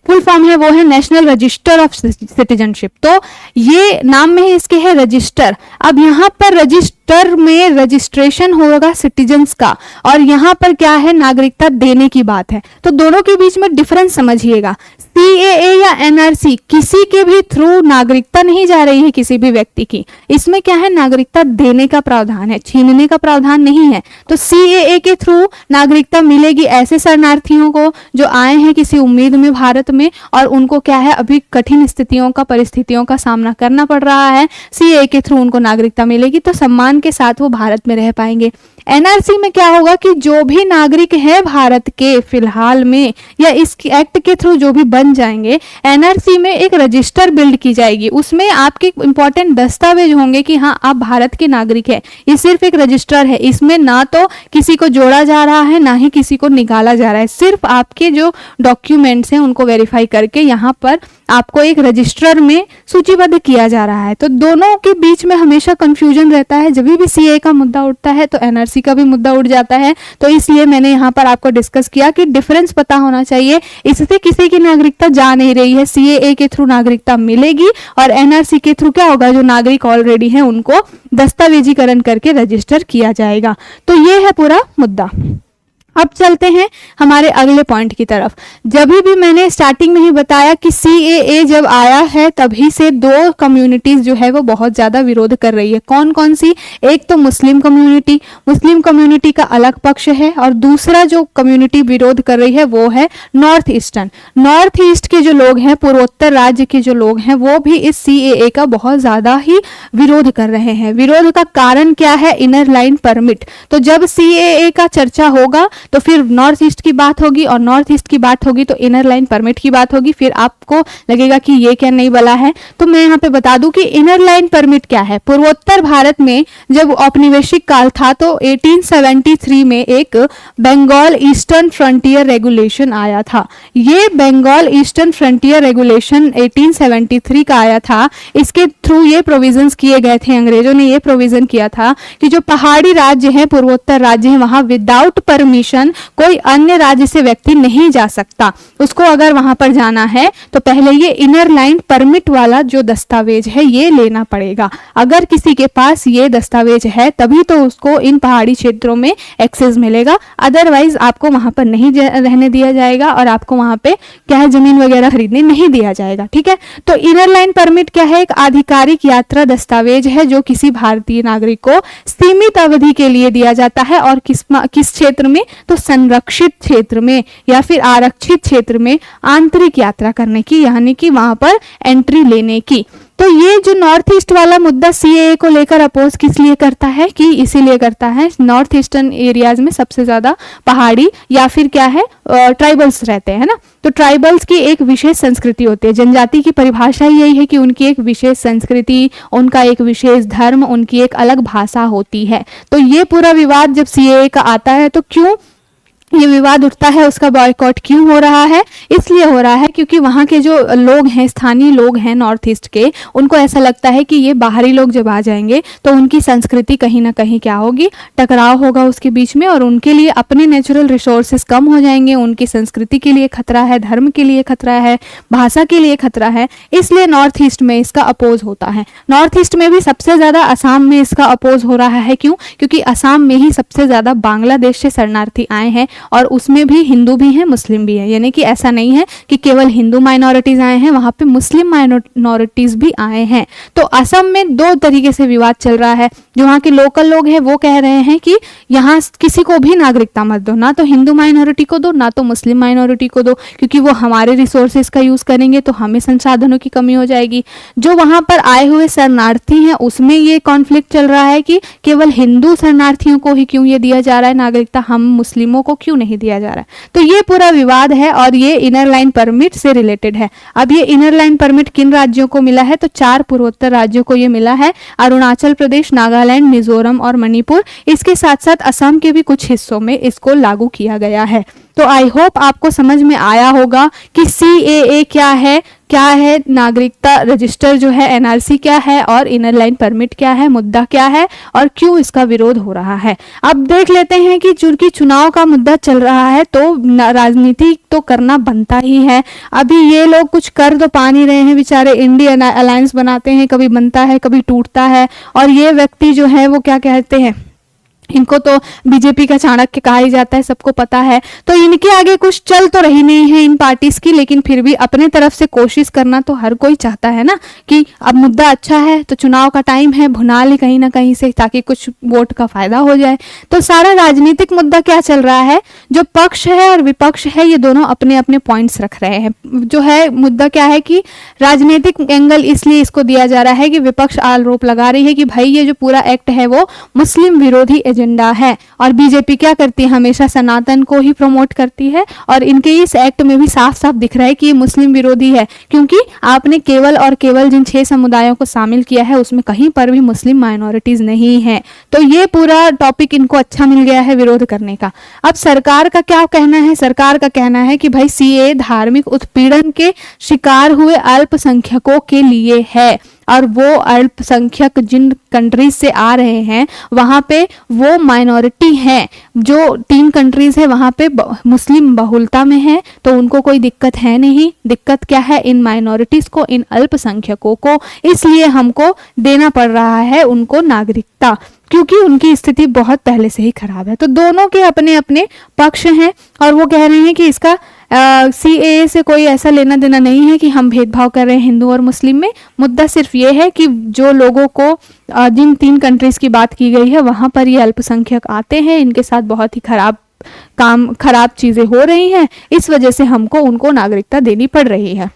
फुल फॉर्म है वो है नेशनल रजिस्टर ऑफ सिटीजनशिप। तो ये नाम में ही इसके है रजिस्टर। अब यहाँ पर रजिस्टर में रजिस्ट्रेशन होगा सिटीजन्स का, और यहाँ पर क्या है, नागरिकता देने की बात है। तो दोनों के बीच में डिफरेंस समझिएगा, सीएए या एनआरसी किसी के भी थ्रू नागरिकता नहीं जा रही है किसी भी व्यक्ति की, इसमें क्या है, नागरिकता देने का प्रावधान है, छीनने का प्रावधान नहीं है। तो सीएए के थ्रू नागरिकता मिलेगी ऐसे शरणार्थियों को जो आए हैं किसी उम्मीद में भारत में, और उनको क्या है, अभी कठिन स्थितियों का, परिस्थितियों का सामना करना पड़ रहा है, सीएए के थ्रू उनको नागरिकता मिलेगी तो सम्मान के साथ वो भारत में रह पाएंगे। एनआरसी में क्या होगा कि जो भी नागरिक है भारत के फिलहाल में, या इस एक्ट के थ्रू जो भी बन जाएंगे, एनआरसी में एक रजिस्टर बिल्ड की जाएगी, उसमें आपके इंपॉर्टेंट दस्तावेज होंगे कि हाँ आप भारत के नागरिक है। ये सिर्फ एक रजिस्टर है, इसमें ना तो किसी को जोड़ा जा रहा है ना ही किसी को निकाला जा रहा है, सिर्फ आपके जो डॉक्यूमेंट्स हैं उनको वेरीफाई करके यहाँ पर आपको एक रजिस्टर में सूचीबद्ध किया जा रहा है। तो दोनों के बीच में हमेशा कंफ्यूजन रहता है, जब भी सीए का मुद्दा उठता है तो एनआरसी का भी मुद्दा उठ जाता है। तो इसलिए मैंने यहाँ पर आपको डिस्कस किया कि डिफरेंस पता होना चाहिए, इससे किसी की नागरिकता जा नहीं रही है, सीएए के थ्रू नागरिकता मिलेगी, और एनआरसी के थ्रू क्या होगा, जो नागरिक ऑलरेडी है उनको दस्तावेजीकरण करके रजिस्टर किया जाएगा। तो ये है पूरा मुद्दा। अब चलते हैं हमारे अगले पॉइंट की तरफ। जब भी मैंने स्टार्टिंग में ही बताया कि सीएए जब आया है तभी से दो कम्युनिटीज जो है वो बहुत ज्यादा विरोध कर रही है। कौन कौन सी? एक तो मुस्लिम कम्युनिटी का अलग पक्ष है, और दूसरा जो कम्युनिटी विरोध कर रही है वो है नॉर्थ ईस्ट के जो लोग हैं, पूर्वोत्तर राज्य के जो लोग हैं, वो भी इस सीएए का बहुत ज्यादा ही विरोध कर रहे हैं। विरोध का कारण क्या है? Inner line permit. तो जब सीएए का चर्चा होगा तो फिर नॉर्थ ईस्ट की बात होगी, और नॉर्थ ईस्ट की बात होगी तो इनर लाइन परमिट की बात होगी। फिर आपको लगेगा कि ये क्या नई बला है, तो मैं यहाँ पे बता दूं कि इनर लाइन परमिट क्या है। पूर्वोत्तर भारत में जब औपनिवेशिक काल था तो 1873 में एक बंगाल ईस्टर्न फ्रंटियर रेगुलेशन आया था। ये बंगाल ईस्टर्न फ्रंटियर रेगुलेशन 1873 का आया था। इसके थ्रू ये प्रोविजंस किए गए थे, अंग्रेजों ने ये प्रोविजन किया था कि जो पहाड़ी राज्य है, पूर्वोत्तर राज्य है, वहां विदाउट परमिशन कोई अन्य राज्य से व्यक्ति नहीं जा सकता। उसको अगर वहां पर जाना है तो पहले ये इनर लाइन परमिट वाला जो दस्तावेज है ये लेना पड़ेगा। अगर किसी के पास ये दस्तावेज है तभी तो उसको इन पहाड़ी क्षेत्रों में एक्सेस मिलेगा, अदरवाइज आपको वहां पर नहीं रहने दिया जाएगा और आपको वहां पे क्या है, जमीन वगैरह खरीदने नहीं दिया जाएगा। ठीक है, तो इनर लाइन परमिट क्या है? एक आधिकारिक यात्रा दस्तावेज है जो किसी भारतीय नागरिक को सीमित अवधि के लिए दिया जाता है, और किस क्षेत्र में? तो संरक्षित क्षेत्र में या फिर आरक्षित क्षेत्र में आंतरिक यात्रा करने की, यानी कि वहां पर एंट्री लेने की। तो ये जो नॉर्थ ईस्ट वाला मुद्दा सीएए को लेकर अपोज किस लिए करता है कि इसीलिए करता है, नॉर्थ ईस्टर्न एरियाज में सबसे ज्यादा पहाड़ी या फिर क्या है, ट्राइबल्स रहते हैं ना। तो ट्राइबल्स की एक विशेष संस्कृति होती है। जनजाति की परिभाषा यही है कि उनकी एक विशेष संस्कृति, उनका एक विशेष धर्म, उनकी एक अलग भाषा होती है। तो ये पूरा विवाद जब सीएए का आता है तो क्यों ये विवाद उठता है, उसका बॉयकॉट क्यों हो रहा है? इसलिए हो रहा है क्योंकि वहाँ के जो लोग हैं, स्थानीय लोग हैं नॉर्थ ईस्ट के, उनको ऐसा लगता है कि ये बाहरी लोग जब आ जाएंगे तो उनकी संस्कृति कहीं ना कहीं क्या होगी, टकराव होगा उसके बीच में, और उनके लिए अपने नेचुरल रिसोर्सेज कम हो जाएंगे, उनकी संस्कृति के लिए खतरा है, धर्म के लिए खतरा है, भाषा के लिए खतरा है। इसलिए नॉर्थ ईस्ट में इसका अपोज होता है। नॉर्थ ईस्ट में भी सबसे ज्यादा असम में इसका अपोज हो रहा है। क्यों? क्योंकि असम में ही सबसे ज्यादा बांग्लादेश से शरणार्थी आए हैं, और उसमें भी हिंदू भी हैं, मुस्लिम भी हैं, यानी कि ऐसा नहीं है कि केवल हिंदू माइनॉरिटीज आए हैं, वहाँ पे मुस्लिम माइनॉरिटीज भी आए हैं। तो असम में दो तरीके से विवाद चल रहा है। जो वहाँ के लोकल लोग हैं वो कह रहे हैं कि यहाँ किसी को भी नागरिकता मत दो, ना तो हिंदू माइनॉरिटी को दो, ना तो मुस्लिम माइनॉरिटी को दो, क्योंकि वो हमारे रिसोर्सेज का यूज करेंगे तो हमें संसाधनों की कमी हो जाएगी। जो वहाँ पर आए हुए शरणार्थी हैं उसमें ये कॉन्फ्लिक्ट चल रहा है कि केवल हिंदू शरणार्थियों को ही क्यों ये दिया जा रहा है नागरिकता, हम मुस्लिमों को क्यों नहीं दिया जा रहा है। तो ये पूरा विवाद है और ये इनर लाइन परमिट से रिलेटेड है। अब ये इनर लाइन परमिट किन राज्यों को मिला है, तो 4 पूर्वोत्तर राज्यों को ये मिला है, अरुणाचल प्रदेश, नागालैंड, मिजोरम और मणिपुर। इसके साथ साथ असम के भी कुछ हिस्सों में इसको लागू किया गया है। तो आई होप आपको समझ में आया होगा कि CAA क्या है, नागरिकता रजिस्टर जो है NRC क्या है, और इनर लाइन परमिट क्या है, मुद्दा क्या है और क्यों इसका विरोध हो रहा है। अब देख लेते हैं कि चूंकि चुनाव का मुद्दा चल रहा है तो राजनीति तो करना बनता ही है। अभी ये लोग कुछ कर तो पा नहीं रहे हैं बेचारे, इंडियन अलायंस बनाते हैं, कभी बनता है कभी टूटता है, और ये व्यक्ति जो है वो क्या कहते हैं, इनको तो बीजेपी का चाणक्य कहा ही जाता है, सबको पता है। तो इनके आगे कुछ चल तो रही नहीं है इन पार्टीज की, लेकिन फिर भी अपने तरफ से कोशिश करना तो हर कोई चाहता है ना कि अब मुद्दा अच्छा है तो चुनाव का टाइम है, भुना ले कहीं ना कहीं से ताकि कुछ वोट का फायदा हो जाए। तो सारा राजनीतिक मुद्दा क्या चल रहा है, जो पक्ष है और विपक्ष है ये दोनों अपने अपने पॉइंट्स रख रहे हैं। जो है मुद्दा क्या है कि राजनीतिक एंगल इसलिए इसको दिया जा रहा है कि विपक्ष आरोप लगा रही है कि भाई ये जो पूरा एक्ट है वो मुस्लिम विरोधी एजेंडा है, और बीजेपी क्या करती है, हमेशा सनातन को ही प्रमोट करती है, और इनके इस एक्ट में भी साफ साफ दिख रहा है कि ये मुस्लिम विरोधी है, क्योंकि आपने केवल और केवल जिन 6 समुदायों को शामिल किया है उसमें कहीं पर भी मुस्लिम माइनॉरिटीज नहीं है। तो ये पूरा टॉपिक इनको अच्छा मिल गया है विरोध करने का। अब सरकार का क्या कहना है, सरकार का कहना है कि भाई CAA धार्मिक उत्पीड़न के शिकार हुए अल्पसंख्यकों के लिए है, और वो अल्पसंख्यक जिन कंट्रीज से आ रहे हैं वहाँ पे वो माइनॉरिटी हैं। जो 3 कंट्रीज है वहाँ पे मुस्लिम बहुलता में है, तो उनको कोई दिक्कत है नहीं। दिक्कत क्या है, इन माइनॉरिटीज को, इन अल्पसंख्यकों को, इसलिए हमको देना पड़ रहा है उनको नागरिकता, क्योंकि उनकी स्थिति बहुत पहले से ही खराब है। तो दोनों के अपने अपने पक्ष हैं, और वो कह रहे हैं कि इसका CAA से कोई ऐसा लेना देना नहीं है कि हम भेदभाव कर रहे हैं हिंदू और मुस्लिम में। मुद्दा सिर्फ ये है कि जो लोगों को जिन 3 कंट्रीज की बात की गई है वहाँ पर ये अल्पसंख्यक आते हैं, इनके साथ बहुत ही खराब चीज़ें हो रही हैं, इस वजह से हमको उनको नागरिकता देनी पड़ रही है।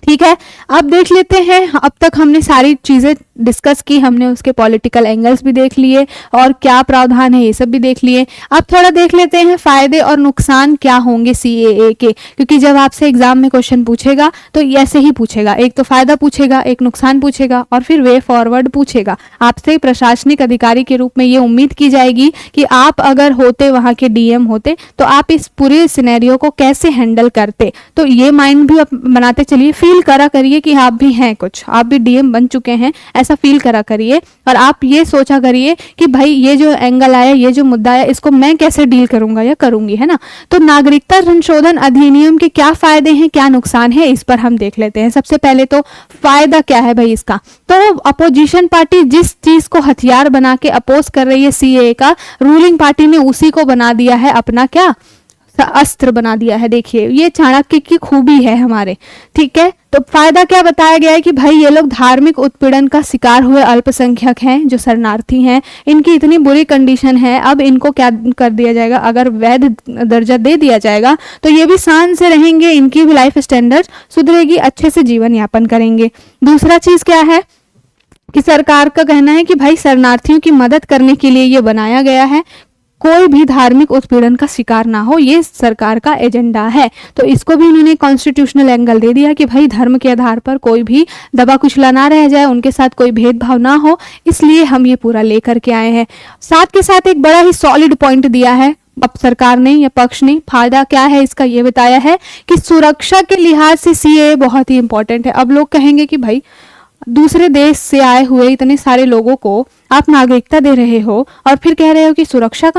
ठीक है, अब देख लेते हैं। अब तक हमने सारी चीज़ें डिस्कस की, हमने उसके पॉलिटिकल एंगल्स भी देख लिए और क्या प्रावधान है ये सब भी देख लिए। अब थोड़ा देख लेते हैं फायदे और नुकसान क्या होंगे CAA के, क्योंकि जब आपसे एग्जाम में क्वेश्चन पूछेगा तो ऐसे ही पूछेगा, एक तो फायदा पूछेगा, एक नुकसान पूछेगा और फिर वे फॉरवर्ड पूछेगा। आपसे प्रशासनिक अधिकारी के रूप में ये उम्मीद की जाएगी कि आप अगर होते वहाँ के DM होते तो आप इस पूरे सिनेरियो को कैसे हैंडल करते। तो ये माइंड भी बनाते चलिए, फील करा करिए कि आप भी हैं कुछ, आप भी DM बन चुके हैं, ऐसा फील करा करिए। और आप ये सोचा करिए कि भाई ये जो एंगल आया, ये जो मुद्दा आया, इसको मैं कैसे डील करूंगा या करूंगी, है ना। तो नागरिकता संशोधन अधिनियम के क्या फायदे हैं, क्या नुकसान है, इस पर हम देख लेते हैं। सबसे पहले तो फायदा क्या है भाई इसका, तो अपोजिशन पार्टी जिस चीज को हथियार बना के अपोज कर रही है CAA का, रूलिंग पार्टी ने उसी को बना दिया है अपना क्या अस्त्र बना दिया है। देखिए ये चाणक्य की खूबी है हमारे, ठीक है। तो फायदा क्या बताया गया है कि भाई ये लोग धार्मिक उत्पीड़न का शिकार हुए अल्पसंख्यक हैं, जो शरणार्थी हैं, इनकी इतनी बुरी कंडीशन है, अब इनको क्या कर दिया जाएगा, अगर वैध दर्जा दे दिया जाएगा तो ये भी शान से रहेंगे, इनकी भी लाइफ स्टैंडर्ड सुधरेगी, अच्छे से जीवन यापन करेंगे। दूसरा चीज क्या है कि सरकार का कहना है कि भाई शरणार्थियों की मदद करने के लिए ये बनाया गया है, कोई भी धार्मिक उत्पीड़न का शिकार ना हो, ये सरकार का एजेंडा है। तो इसको भी उन्होंने कॉन्स्टिट्यूशनल एंगल दे दिया कि भाई धर्म के आधार पर कोई भी दबा कुचला ना रह जाए, उनके साथ कोई भेदभाव ना हो, इसलिए हम ये पूरा लेकर के आए हैं। साथ के साथ एक बड़ा ही सॉलिड पॉइंट दिया है अब सरकार ने या पक्ष ने। फायदा क्या है इसका, ये बताया है कि सुरक्षा के लिहाज से CAA बहुत ही इंपॉर्टेंट है। अब लोग कहेंगे कि भाई दूसरे देश से आए हुए इतने सारे लोगों को आप नागरिकता दे रहे हो और फिर कह रहे हो कि सुरक्षा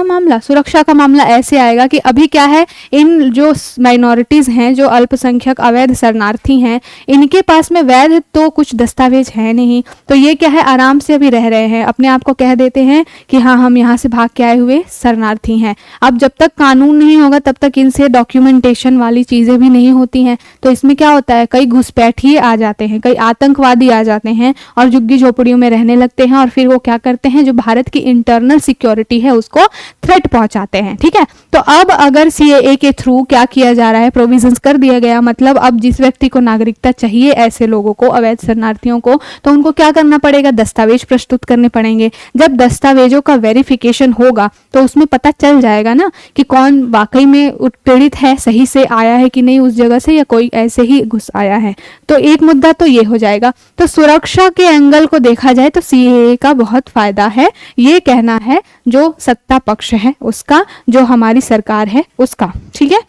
का मामला ऐसे आएगा कि अभी क्या है, इन जो माइनॉरिटीज हैं, जो अल्पसंख्यक अवैध शरणार्थी हैं, इनके पास में वैध तो कुछ दस्तावेज है नहीं, तो ये क्या है, आराम से अभी रह रहे हैं, अपने आप को कह देते हैं कि हाँ हम यहाँ से भाग के आए हुए शरणार्थी हैं। अब जब तक कानून नहीं होगा तब तक इनसे डॉक्यूमेंटेशन वाली चीज़ें भी नहीं होती हैं, तो इसमें क्या होता है, कई घुसपैठिए आ जाते हैं, कई आतंकवादी आ जाते हैं और झुग्गी झोपड़ियों में रहने लगते हैं, और फिर वो क्या करते हैं, जो भारत की इंटरनल सिक्योरिटी है उसको थ्रेट पहुंचाते हैं। ठीक है, तो अब अगर सीएए के थ्रू क्या किया जा रहा है, प्रोविजंस कर दिया गया, मतलब अब जिस व्यक्ति को नागरिकता चाहिए, ऐसे लोगों को, अवैध शरणार्थियों को, तो उनको क्या करना पड़ेगा, दस्तावेज प्रस्तुत करने पड़ेंगे। जब दस्तावेजों का वेरिफिकेशन होगा तो उसमें पता चल जाएगा ना कि कौन वाकई में उत्पीड़ित है, सही से आया है कि नहीं उस जगह से, या कोई ऐसे ही घुस आया है। तो एक मुद्दा तो ये हो जाएगा। तो सुरक्षा के एंगल को देखा जाए तो सीएए का बहुत फायदा है, ये कहना है जो सत्ता पक्ष है उसका, जो हमारी सरकार है उसका। ठीक है,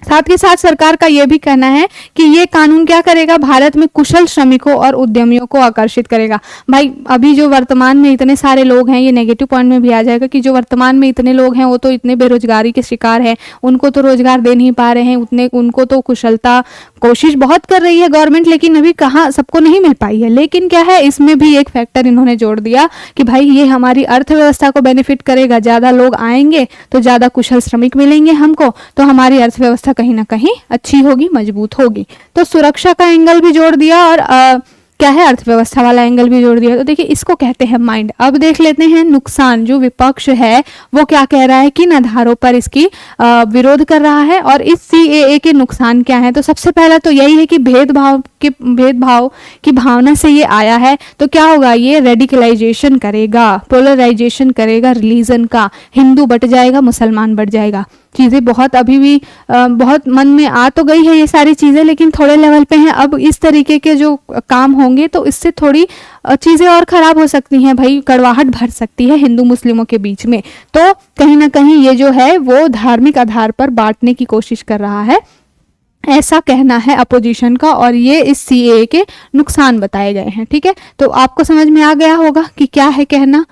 साथ ही साथ सरकार का यह भी कहना है कि ये कानून क्या करेगा, भारत में कुशल श्रमिकों और उद्यमियों को आकर्षित करेगा। भाई अभी जो वर्तमान में इतने सारे लोग हैं, ये नेगेटिव पॉइंट में भी आ जाएगा कि जो वर्तमान में इतने लोग हैं वो तो इतने बेरोजगारी के शिकार हैं, उनको तो रोजगार दे नहीं पा रहे हैं उतने, उनको तो कुशलता, कोशिश बहुत कर रही है गवर्नमेंट, लेकिन अभी कहाँ सबको नहीं मिल पाई है। लेकिन क्या है, इसमें भी एक फैक्टर इन्होंने जोड़ दिया कि भाई ये हमारी अर्थव्यवस्था को बेनिफिट करेगा, ज़्यादा लोग आएंगे तो ज़्यादा कुशल श्रमिक मिलेंगे हमको, तो हमारी अर्थव्यवस्था कहीं ना कहीं अच्छी होगी, मजबूत होगी। तो सुरक्षा का एंगल भी जोड़ दिया और क्या है, अर्थव्यवस्था वाला एंगल भी जोड़ दिया। तो देखिए इसको कहते हैं माइंड। अब देख लेते हैं नुकसान। जो विपक्ष है वो क्या कह रहा है, किन आधारों पर इसकी विरोध कर रहा है और इस सीएए के नुकसान क्या है। तो सबसे पहला तो यही है कि भेदभाव की भावना से ये आया है। तो क्या होगा, ये रेडिकलाइजेशन करेगा, पोलराइजेशन करेगा रिलीजन का, हिंदू बट जाएगा, मुसलमान बट जाएगा। चीज़ें बहुत अभी भी बहुत मन में आ तो गई है ये सारी चीज़ें, लेकिन थोड़े लेवल पे हैं। अब इस तरीके के जो काम होंगे तो इससे थोड़ी चीज़ें और ख़राब हो सकती हैं भाई, कड़वाहट भर सकती है हिंदू मुस्लिमों के बीच में। तो कहीं ना कहीं ये जो है वो धार्मिक आधार पर बांटने की कोशिश कर रहा है, ऐसा कहना है अपोजिशन का, और ये इस सीएए के नुकसान बताए गए हैं। ठीक है, तो आपको समझ में आ गया होगा कि क्या है कहना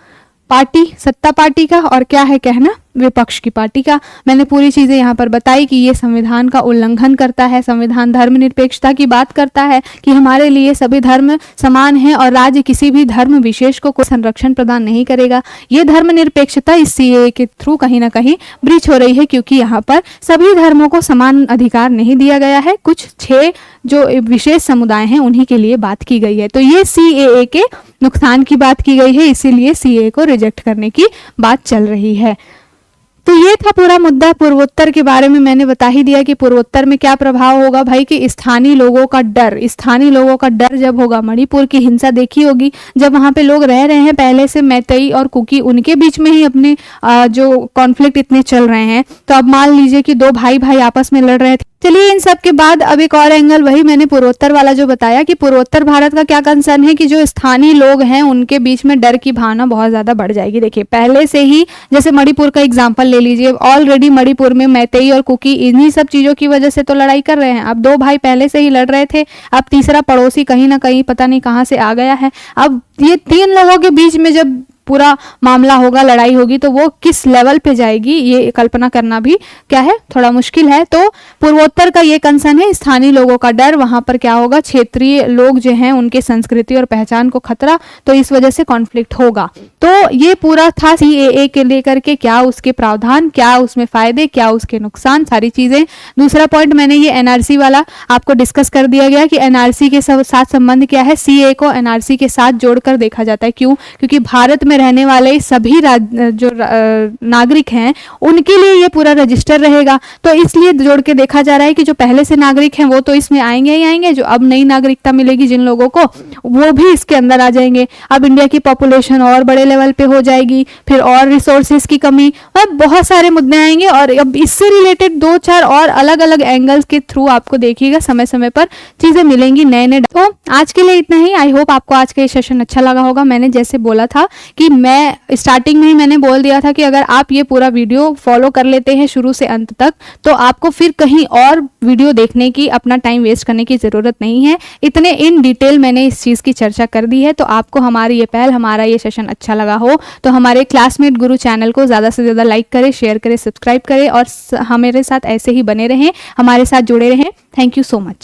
पार्टी, सत्ता पार्टी का, और क्या है कहना विपक्ष की पार्टी का। मैंने पूरी चीज़ें यहाँ पर बताई कि ये संविधान का उल्लंघन करता है। संविधान धर्मनिरपेक्षता की बात करता है कि हमारे लिए सभी धर्म समान हैं और राज्य किसी भी धर्म विशेष को कोई संरक्षण प्रदान नहीं करेगा। ये धर्मनिरपेक्षता इस सीएए के थ्रू कहीं ना कहीं ब्रीच हो रही है, क्योंकि यहाँ पर सभी धर्मों को समान अधिकार नहीं दिया गया है। कुछ 6 जो विशेष समुदाय हैं उन्हीं के लिए बात की गई है। तो ये सीएए के नुकसान की बात की गई है, इसीलिए सीएए को रिजेक्ट करने की बात चल रही है। तो ये था पूरा मुद्दा। पूर्वोत्तर के बारे में मैंने बता ही दिया कि पूर्वोत्तर में क्या प्रभाव होगा भाई, कि स्थानीय लोगों का डर जब होगा, मणिपुर की हिंसा देखी होगी, जब वहाँ पे लोग रह रहे हैं पहले से, मैतेई और कुकी, उनके बीच में ही अपने जो कॉन्फ्लिक्ट इतने चल रहे हैं। तो अब मान लीजिए कि 2 भाई आपस में लड़ रहे थे। चलिए इन सब के बाद अब एक और एंगल, वही मैंने पूर्वोत्तर वाला जो बताया कि पूर्वोत्तर भारत का क्या कंसर्न है कि जो स्थानीय लोग हैं उनके बीच में डर की भावना बहुत ज्यादा बढ़ जाएगी। देखिए पहले से ही, जैसे मणिपुर का एग्जांपल ले लीजिए, ऑलरेडी मणिपुर में मैतेई और कुकी इन्हीं सब चीजों की वजह से तो लड़ाई कर रहे हैं। अब 2 भाई पहले से ही लड़ रहे थे, अब तीसरा पड़ोसी कहीं ना कहीं पता नहीं कहाँ से आ गया है। अब ये 3 लोगों के बीच में जब पूरा मामला होगा, लड़ाई होगी, तो वो किस लेवल पे जाएगी ये कल्पना करना भी क्या है, थोड़ा मुश्किल है। तो पूर्वोत्तर का ये कंसर्न है, स्थानीय लोगों का डर, वहां पर क्या होगा, क्षेत्रीय लोग जो हैं उनके संस्कृति और पहचान को खतरा, तो इस वजह से कॉन्फ्लिक्ट होगा। तो ये पूरा था सीएए के लेकर के, क्या उसके प्रावधान, क्या उसमें फायदे, क्या उसके नुकसान, सारी चीजें। दूसरा पॉइंट मैंने ये एनआरसी वाला आपको डिस्कस कर दिया गया कि एनआरसी के साथ संबंध क्या है। सीएए को एनआरसी के साथ जोड़कर देखा जाता है। क्यों? क्योंकि भारत में रहने वाले सभी जो नागरिक हैं उनके लिए ये पूरा रजिस्टर रहेगा, तो इसलिए जोड़ के देखा जा रहा है कि जो पहले से नागरिक हैं वो तो इसमें आएंगे ही आएंगे, जो अब नई नागरिकता मिलेगी जिन लोगों को, वो भी इसके अंदर आ जाएंगे। अब इंडिया की पॉपुलेशन और बड़े लेवल पे हो जाएगी, फिर और रिसोर्सेज की कमी, और बहुत सारे मुद्दे आएंगे। और अब इससे रिलेटेड 2-4 और अलग अलग एंगल्स के थ्रू आपको देखिएगा समय समय पर चीजें मिलेंगी नए नए। तो आज के लिए इतना ही। आई होप आपको आज का ये सेशन अच्छा लगा होगा। मैंने जैसे बोला था कि मैं स्टार्टिंग में ही मैंने बोल दिया था कि अगर आप ये पूरा वीडियो फॉलो कर लेते हैं शुरू से अंत तक, तो आपको फिर कहीं और वीडियो देखने की, अपना टाइम वेस्ट करने की ज़रूरत नहीं है। इतने इन डिटेल मैंने इस चीज़ की चर्चा कर दी है। तो आपको हमारी ये पहल, हमारा ये सेशन अच्छा लगा हो तो हमारे क्लासमेट गुरु चैनल को ज़्यादा से ज़्यादा लाइक करें, शेयर करें, सब्सक्राइब करें और हमारे साथ ऐसे ही बने रहें, हमारे साथ जुड़े रहें। Thank you so much.